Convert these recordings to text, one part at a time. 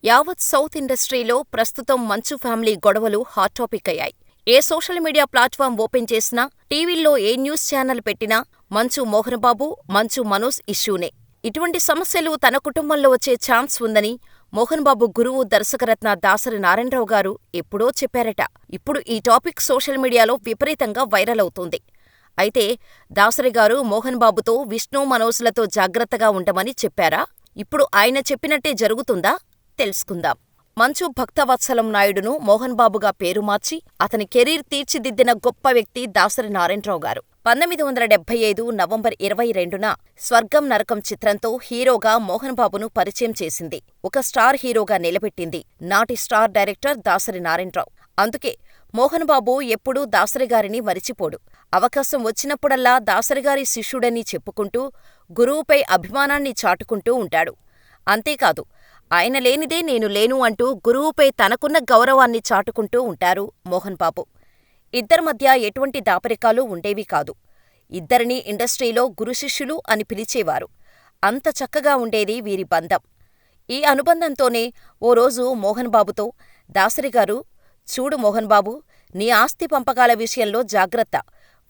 యావత్ సౌత్ ఇండస్ట్రీలో ప్రస్తుతం మంచు ఫ్యామిలీ గొడవలు హాట్ టాపిక్ అయ్యాయి. ఏ సోషల్ మీడియా ప్లాట్ఫామ్ ఓపెన్ చేసినా, టీవీల్లో ఏ న్యూస్ ఛానల్ పెట్టినా మంచు మోహనబాబు, మంచు మనోజ్ ఇష్యూనే. ఇటువంటి సమస్యలు తన కుటుంబంలో వచ్చే ఛాన్స్ ఉందని మోహనబాబు గురువు దర్శకరత్న దాసరి నారాయణరావు గారు ఎప్పుడో చెప్పారట. ఇప్పుడు ఈ టాపిక్ సోషల్ మీడియాలో విపరీతంగా వైరల్ అవుతోంది. అయితే దాసరిగారు మోహనబాబుతో విష్ణు, మనోజ్లతో జాగ్రత్తగా ఉండమని చెప్పారా? ఇప్పుడు ఆయన చెప్పినట్టే జరుగుతుందా? తెలుసుకుందాం. మంచు భక్తవత్సలం నాయుడును మోహన్బాబుగా పేరు మార్చి అతని కెరీర్ తీర్చిదిద్దిన గొప్ప వ్యక్తి దాసరి నారాయణరావు గారు. 1975 నవంబర్ 22న స్వర్గం నరకం చిత్రంతో హీరోగా మోహన్బాబును పరిచయం చేసింది. ఒక స్టార్ హీరోగా నిలబెట్టింది నాటి స్టార్ డైరెక్టర్ దాసరి నారాయణరావు. అందుకే మోహన్బాబు ఎప్పుడూ దాసరిగారిని మరిచిపోడు. అవకాశం వచ్చినప్పుడల్లా దాసరిగారి శిష్యుడని చెప్పుకుంటూ, గురువుపై అభిమానాన్ని చాటుకుంటూ ఉంటాడు. అంతేకాదు, ఆయన లేనిదే నేను లేను అంటూ గురువుపై తనకున్న గౌరవాన్ని చాటుకుంటూ ఉంటారు మోహన్బాబు. ఇద్దరి మధ్య ఎటువంటి దాపరికాలు ఉండేవి కాదు. ఇద్దరినీ ఇండస్ట్రీలో గురుశిష్యులు అని పిలిచేవారు. అంత చక్కగా ఉండేది వీరి బంధం. ఈ అనుబంధంతోనే ఓ రోజు మోహన్బాబుతో దాసరిగారు, చూడు మోహన్బాబూ, నీ ఆస్తి పంపకాల విషయంలో జాగ్రత్త.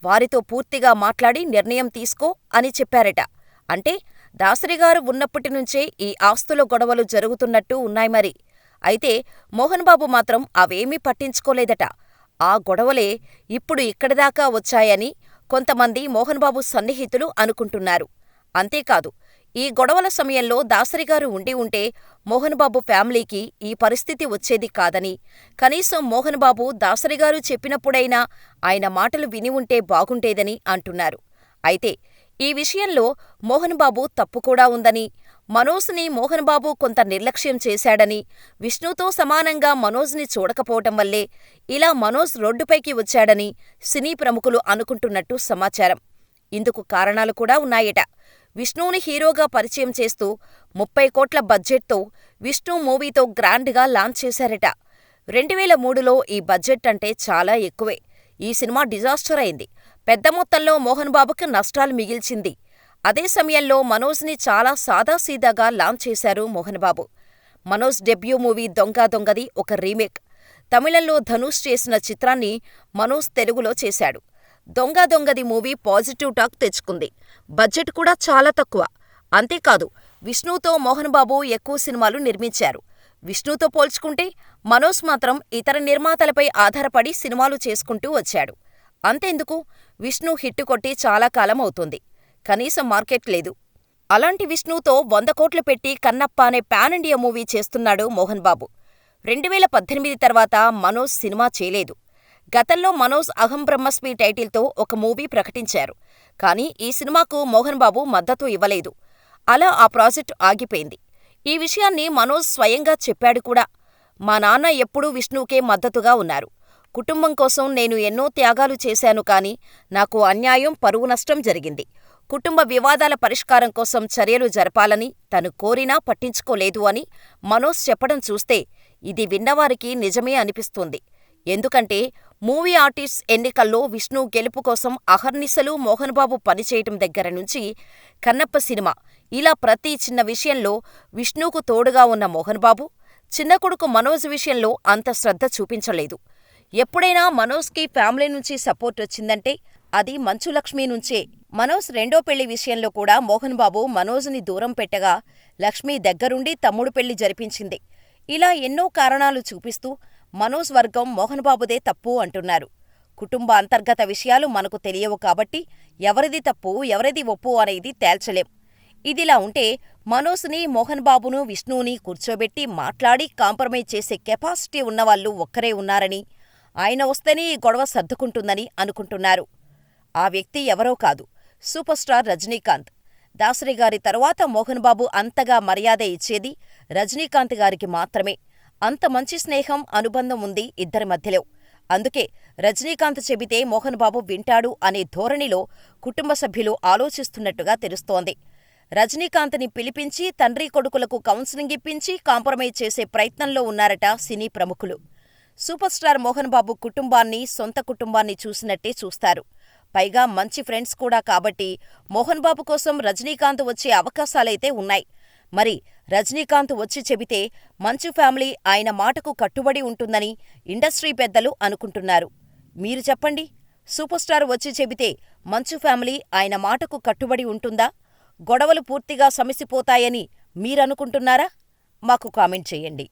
వారితో పూర్తిగా మాట్లాడి నిర్ణయం తీసుకో అని చెప్పారట. అంటే దాసరిగారు ఉన్నప్పటినుంచే ఈ ఆస్తుల గొడవలు జరుగుతున్నట్టు ఉన్నాయ్మరి. అయితే మోహన్బాబు మాత్రం అవేమీ పట్టించుకోలేదట. ఆ గొడవలే ఇప్పుడు ఇక్కడిదాకా వచ్చాయని కొంతమంది మోహన్బాబు సన్నిహితులు అనుకుంటున్నారు. అంతేకాదు, ఈ గొడవల సమయంలో దాసరిగారు ఉండి ఉంటే మోహన్బాబు ఫ్యామిలీకి ఈ పరిస్థితి వచ్చేది కాదని, కనీసం మోహన్బాబు దాసరిగారు చెప్పినప్పుడైనా ఆయన మాటలు విని ఉంటే బాగుండేదని అంటున్నారు. అయితే ఈ విషయంలో మోహన్బాబు తప్పు కూడా ఉందని, మనోజ్ని మోహన్బాబు కొంత నిర్లక్ష్యం చేశాడని, విష్ణుతో సమానంగా మనోజ్ని చూడకపోవటం వల్లే ఇలా మనోజ్ రోడ్డుపైకి వచ్చాడని సినీ ప్రముఖులు అనుకుంటున్నట్టు సమాచారం. ఇందుకు కారణాలు కూడా ఉన్నాయట. విష్ణుని హీరోగా పరిచయం చేస్తూ 30 కోట్ల బడ్జెట్తో విష్ణు మూవీతో గ్రాండ్గా లాంచ్ చేశారట. 2003లో ఈ బడ్జెట్ అంటే చాలా ఎక్కువే. ఈ సినిమా డిజాస్టర్ అయింది. పెద్ద మొత్తంలో మోహన్బాబుకి నష్టాలు మిగిల్చింది. అదే సమయంలో మనోజ్ని చాలా సాదాసీదాగా లాంచ్ చేశారు మోహన్బాబు. మనోజ్ డెబ్యూ మూవీ దొంగా దొంగది ఒక రీమేక్. తమిళంలో ధనుష్ చేసిన చిత్రాన్ని మనోజ్ తెలుగులో చేశాడు. దొంగా దొంగది మూవీ పాజిటివ్ టాక్ తెచ్చుకుంది. బడ్జెట్ కూడా చాలా తక్కువ. అంతేకాదు, విష్ణుతో మోహన్బాబు ఎక్కువ సినిమాలు నిర్మించారు. విష్ణుతో పోల్చుకుంటే మనోజ్ మాత్రం ఇతర నిర్మాతలపై ఆధారపడి సినిమాలు చేసుకుంటూ వచ్చాడు. అంతెందుకు, విష్ణు హిట్టు కొట్టి చాలా కాలం అవుతుంది. కనీసం మార్కెట్ లేదు. అలాంటి విష్ణుతో 100 కోట్లు పెట్టి కన్నప్ప అనే పాన్ ఇండియా మూవీ చేస్తున్నాడు మోహన్బాబు. 2018 తర్వాత మనోజ్ సినిమా చేయలేదు. గతంలో మనోజ్ అహం బ్రహ్మస్మి టైటిల్తో ఒక మూవీ ప్రకటించారు. కానీ ఈ సినిమాకు మోహన్బాబు మద్దతు ఇవ్వలేదు. అలా ఆ ప్రాజెక్టు ఆగిపోయింది. ఈ విషయాన్ని మనోజ్ స్వయంగా చెప్పాడు కూడా. మా నాన్న ఎప్పుడూ విష్ణుకే మద్దతుగా ఉన్నారు. కుటుంబం కోసం నేను ఎన్నో త్యాగాలు చేశాను, కానీ నాకు అన్యాయం, పరువు నష్టం జరిగింది. కుటుంబ వివాదాల పరిష్కారం కోసం చర్యలు జరపాలని తను కోరినా పట్టించుకోలేదు అని మనోజ్ చెప్పడం చూస్తే ఇది విన్నవారికి నిజమే అనిపిస్తుంది. ఎందుకంటే మూవీ ఆర్టిస్ట్ ఎన్నికల్లో విష్ణు గెలుపు కోసం అహర్నిశలు మోహన్బాబు పనిచేయటం దగ్గర నుంచి కన్నప్ప సినిమా, ఇలా ప్రతి చిన్న విషయంలో విష్ణుకు తోడుగా ఉన్న మోహన్బాబు చిన్న కొడుకు మనోజ్ విషయంలో అంత శ్రద్ధ చూపించలేదు. ఎప్పుడైనా మనోజ్కి ఫ్యామిలీ నుంచి సపోర్ట్ వచ్చిందంటే అది మంచులక్ష్మి నుంచే. మనోజ్ రెండో పెళ్లి విషయంలో కూడా మోహన్బాబు మనోజ్ని దూరం పెట్టగా లక్ష్మి దగ్గరుండి తమ్ముడు పెళ్లి జరిపించింది. ఇలా ఎన్నో కారణాలు చూపిస్తూ మనోజ్ వర్గం మోహన్బాబుదే తప్పు అంటున్నారు. కుటుంబ అంతర్గత విషయాలు మనకు తెలియవు కాబట్టి ఎవరిది తప్పు, ఎవరిది ఒప్పు అనేది తేల్చలేం. ఇదిలా ఉంటే మనోజ్ని, మోహన్బాబును, విష్ణుని కూర్చోబెట్టి మాట్లాడి కాంప్రమైజ్ చేసే కెపాసిటీ ఉన్నవాళ్లు ఒక్కరే ఉన్నారని, ఆయన వస్తేనే ఈ గొడవ సర్దుకుంటుందని అనుకుంటున్నారు. ఆ వ్యక్తి ఎవరో కాదు, సూపర్ స్టార్ రజనీకాంత్. దాసరిగారి తరువాత మోహన్బాబు అంతగా మర్యాద ఇచ్చేది రజనీకాంత్ గారికి మాత్రమే. అంత మంచి స్నేహం, అనుబంధం ఉంది ఇద్దరి మధ్యలో. అందుకే రజనీకాంత్ చెబితే మోహన్బాబు వింటాడు అనే ధోరణిలో కుటుంబ సభ్యులు ఆలోచిస్తున్నట్టుగా తెలుస్తోంది. రజనీకాంత్ని పిలిపించి తండ్రి కొడుకులకు కౌన్సిలింగ్ ఇప్పించి కాంప్రమైజ్ చేసే ప్రయత్నంలో ఉన్నారట సినీ ప్రముఖులు. సూపర్ స్టార్ మోహన్బాబు కుటుంబాన్ని సొంత కుటుంబాన్ని చూసినట్టే చూస్తారు. పైగా మంచి ఫ్రెండ్స్ కూడా కాబట్టి మోహన్బాబు కోసం రజనీకాంత్ వచ్చే అవకాశాలైతే ఉన్నాయి. మరి రజనీకాంత్ వచ్చి చెబితే మంచు ఫ్యామిలీ ఆయన మాటకు కట్టుబడి ఉంటుందని ఇండస్ట్రీ పెద్దలు అనుకుంటున్నారు. మీరు చెప్పండి, సూపర్ స్టార్ వచ్చి చెబితే మంచు ఫ్యామిలీ ఆయన మాటకు కట్టుబడి ఉంటుందా? గొడవలు పూర్తిగా సమసిపోతాయని మీరనుకుంటున్నారా? మాకు కామెంట్ చేయండి.